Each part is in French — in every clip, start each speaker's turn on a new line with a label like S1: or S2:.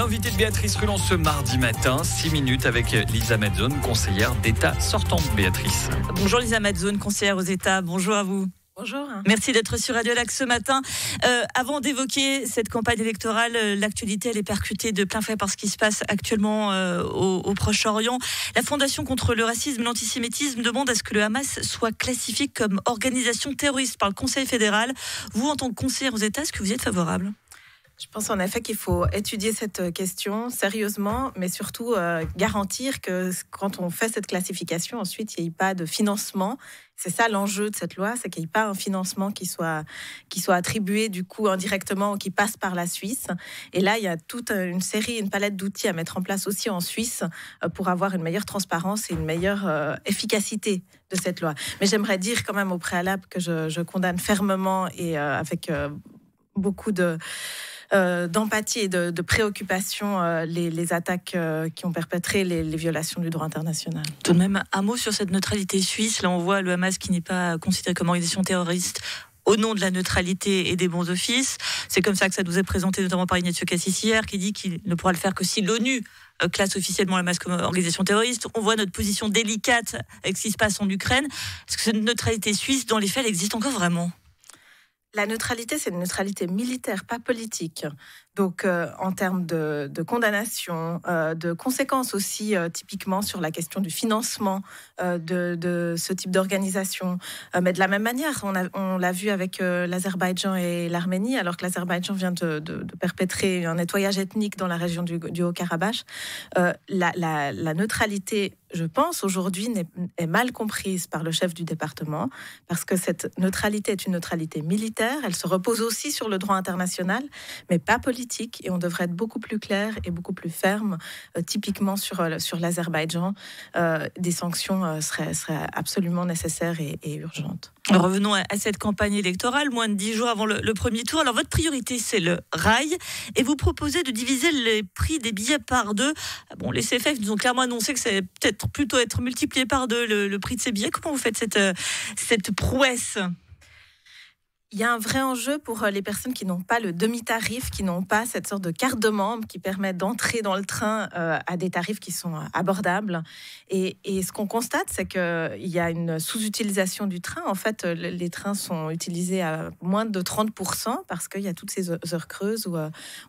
S1: L'invité de Béatrice Ruland ce mardi matin, 6 minutes avec Lisa Madzone, conseillère d'État sortante. Béatrice.
S2: Bonjour Lisa Madzone, conseillère aux États. Bonjour à vous.
S3: Bonjour.
S2: Merci d'être sur Radio Lac ce matin. Avant d'évoquer cette campagne électorale, l'actualité elle est percutée de plein fouet par ce qui se passe actuellement au Proche-Orient. La Fondation contre le racisme et l'antisémitisme demande à ce que le Hamas soit classifié comme organisation terroriste par le Conseil fédéral. Vous, en tant que conseillère aux États, est-ce que vous y êtes favorable ?
S3: Je pense en effet qu'il faut étudier cette question sérieusement, mais surtout garantir que quand on fait cette classification, ensuite, il n'y ait pas de financement. C'est ça l'enjeu de cette loi, c'est qu'il n'y ait pas un financement qui soit attribué du coup indirectement ou qui passe par la Suisse. Et là, il y a toute une palette d'outils à mettre en place aussi en Suisse pour avoir une meilleure transparence et une meilleure efficacité de cette loi. Mais j'aimerais dire quand même au préalable que je condamne fermement et avec beaucoup d'empathie et de préoccupation les attaques qui ont perpétré les violations du droit international.
S2: Tout de même, un mot sur cette neutralité suisse. Là, on voit le Hamas qui n'est pas considéré comme organisation terroriste au nom de la neutralité et des bons offices. C'est comme ça que ça nous est présenté, notamment par Ignazio Cassis hier, qui dit qu'il ne pourra le faire que si l'ONU classe officiellement le Hamas comme organisation terroriste. On voit notre position délicate avec ce qui se passe en Ukraine. Est-ce que cette neutralité suisse, dans les faits, elle existe encore vraiment ?
S3: La neutralité, c'est une neutralité militaire, pas politique. Donc, en termes de condamnation, de conséquences aussi, typiquement sur la question du financement de ce type d'organisation. Mais de la même manière, on l'a vu avec l'Azerbaïdjan et l'Arménie, alors que l'Azerbaïdjan vient de perpétrer un nettoyage ethnique dans la région du Haut-Karabakh. La neutralité, je pense, aujourd'hui, est mal comprise par le chef du département, parce que cette neutralité est une neutralité militaire. Elle se repose aussi sur le droit international, mais pas politique. Et on devrait être beaucoup plus clair et beaucoup plus ferme, typiquement sur l'Azerbaïdjan. Des sanctions seraient absolument nécessaires et urgentes.
S2: Revenons à cette campagne électorale, moins de 10 jours avant le premier tour. Alors, votre priorité, c'est le rail. Et vous proposez de diviser les prix des billets par deux. Bon, les CFF nous ont clairement annoncé que c'est peut-être plutôt être multiplié par deux le prix de ces billets. Comment vous faites cette prouesse ?
S3: Il y a un vrai enjeu pour les personnes qui n'ont pas le demi-tarif, qui n'ont pas cette sorte de carte de membre qui permet d'entrer dans le train à des tarifs qui sont abordables. Et ce qu'on constate, c'est qu'il y a une sous-utilisation du train. En fait, les trains sont utilisés à moins de 30% parce qu'il y a toutes ces heures creuses où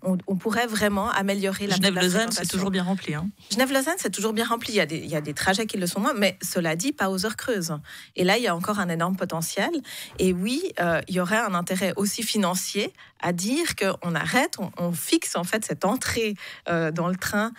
S3: on pourrait vraiment améliorer la
S2: Genève-Lausanne, c'est toujours bien rempli.
S3: Genève-Lausanne, c'est toujours bien rempli. Il y a des trajets qui le sont moins, mais cela dit, pas aux heures creuses. Et là, il y a encore un énorme potentiel. Et oui, il y aurait un intérêt aussi financier à dire qu'on arrête, on fixe en fait cette entrée dans le train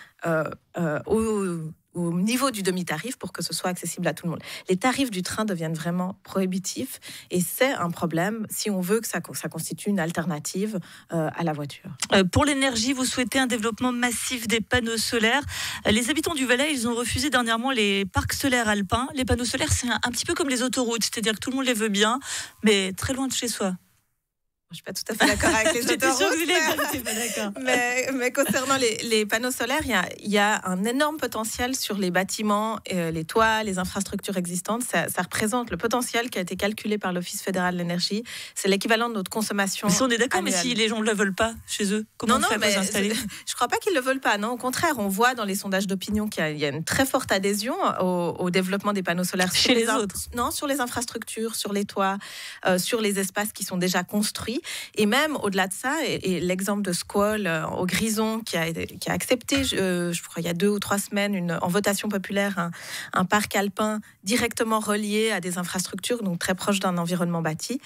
S3: au niveau du demi-tarif pour que ce soit accessible à tout le monde. Les tarifs du train deviennent vraiment prohibitifs et c'est un problème si on veut que ça constitue une alternative à la voiture.
S2: Pour l'énergie, vous souhaitez un développement massif des panneaux solaires. Les habitants du Valais, ils ont refusé dernièrement les parcs solaires alpins. Les panneaux solaires, c'est un petit peu comme les autoroutes, c'est-à-dire que tout le monde les veut bien, mais très loin de chez soi.
S3: Je ne suis pas tout à fait d'accord avec les autoroutes, mais concernant les panneaux solaires, il y a un énorme potentiel sur les bâtiments, les toits, les infrastructures existantes. Ça représente le potentiel qui a été calculé par l'Office fédéral de l'énergie. C'est l'équivalent de notre consommation.
S2: Mais si on est d'accord,
S3: annuelle.
S2: Mais si les gens ne le veulent pas chez eux, comment on fait pour s'installer ?
S3: Je ne crois pas qu'ils ne le veulent pas. Non, au contraire, on voit dans les sondages d'opinion qu'il y a une très forte adhésion au développement des panneaux solaires
S2: chez les autres.
S3: Non, sur les infrastructures, sur les toits, sur les espaces qui sont déjà construits. Et même au-delà de ça, et l'exemple de Squall au Grison qui a accepté, je crois il y a 2 ou 3 semaines, en votation populaire, un parc alpin directement relié à des infrastructures, donc très proche d'un environnement bâti,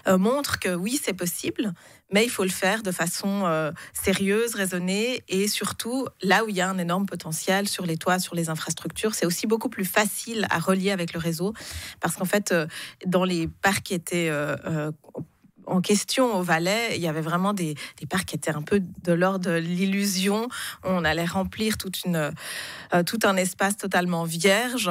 S3: montre que oui, c'est possible, mais il faut le faire de façon sérieuse, raisonnée, et surtout là où il y a un énorme potentiel sur les toits, sur les infrastructures, c'est aussi beaucoup plus facile à relier avec le réseau, parce qu'en fait, dans les parcs qui étaient en question au Valais, il y avait vraiment des parcs qui étaient un peu de l'ordre de l'illusion. On allait remplir tout un espace totalement vierge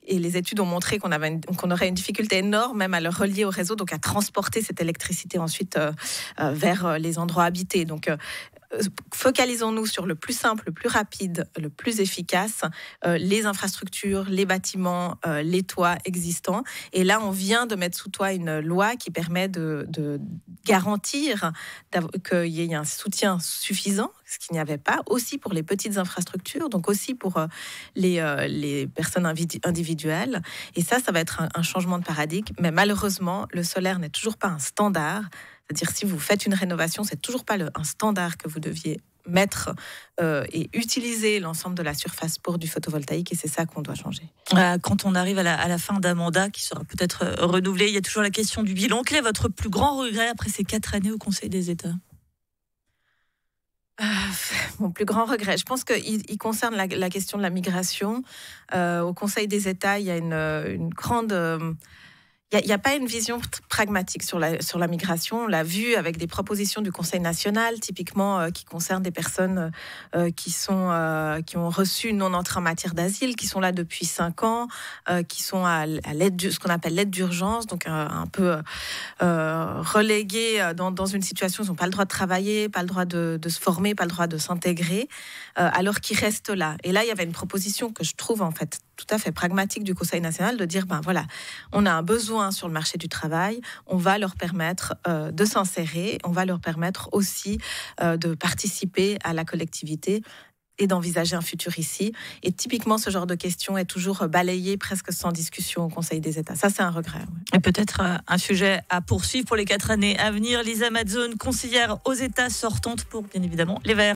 S3: et les études ont montré qu'on aurait une difficulté énorme même à le relier au réseau, donc à transporter cette électricité ensuite vers les endroits habités. Donc focalisons-nous sur le plus simple, le plus rapide, le plus efficace, les infrastructures, les bâtiments, les toits existants. Et là, on vient de mettre sous toit une loi qui permet de garantir qu'il y ait un soutien suffisant, ce qu'il n'y avait pas, aussi pour les petites infrastructures, donc aussi pour les personnes individuelles. Et ça va être un changement de paradigme. Mais malheureusement, le solaire n'est toujours pas un standard. C'est-à-dire, si vous faites une rénovation, c'est toujours pas un standard que vous deviez mettre et utiliser l'ensemble de la surface pour du photovoltaïque, et c'est ça qu'on doit changer.
S2: Quand on arrive à la fin d'un mandat qui sera peut-être renouvelé, il y a toujours la question du bilan. Quel est votre plus grand regret après ces 4 années au Conseil des États ?
S3: Mon plus grand regret, je pense qu'il concerne la question de la migration. Au Conseil des États, il y a une grande... Il n'y a pas une vision pragmatique sur la migration. On l'a vu avec des propositions du Conseil national, typiquement qui concernent des personnes qui ont reçu une non-entrée en matière d'asile, qui sont là depuis 5 ans, qui sont à ce qu'on appelle l'aide d'urgence, donc un peu reléguées dans une situation où ils n'ont pas le droit de travailler, pas le droit de se former, pas le droit de s'intégrer, alors qu'ils restent là. Et là, il y avait une proposition que je trouve en fait tout à fait pragmatique du Conseil national de dire, voilà, on a un besoin sur le marché du travail, on va leur permettre de s'insérer, on va leur permettre aussi de participer à la collectivité et d'envisager un futur ici. Et typiquement, ce genre de question est toujours balayé presque sans discussion au Conseil des États. Ça, c'est un regret. Ouais.
S2: Et peut-être un sujet à poursuivre pour les 4 années à venir. Lisa Mazzone, conseillère aux États sortantes pour, bien évidemment, les Verts.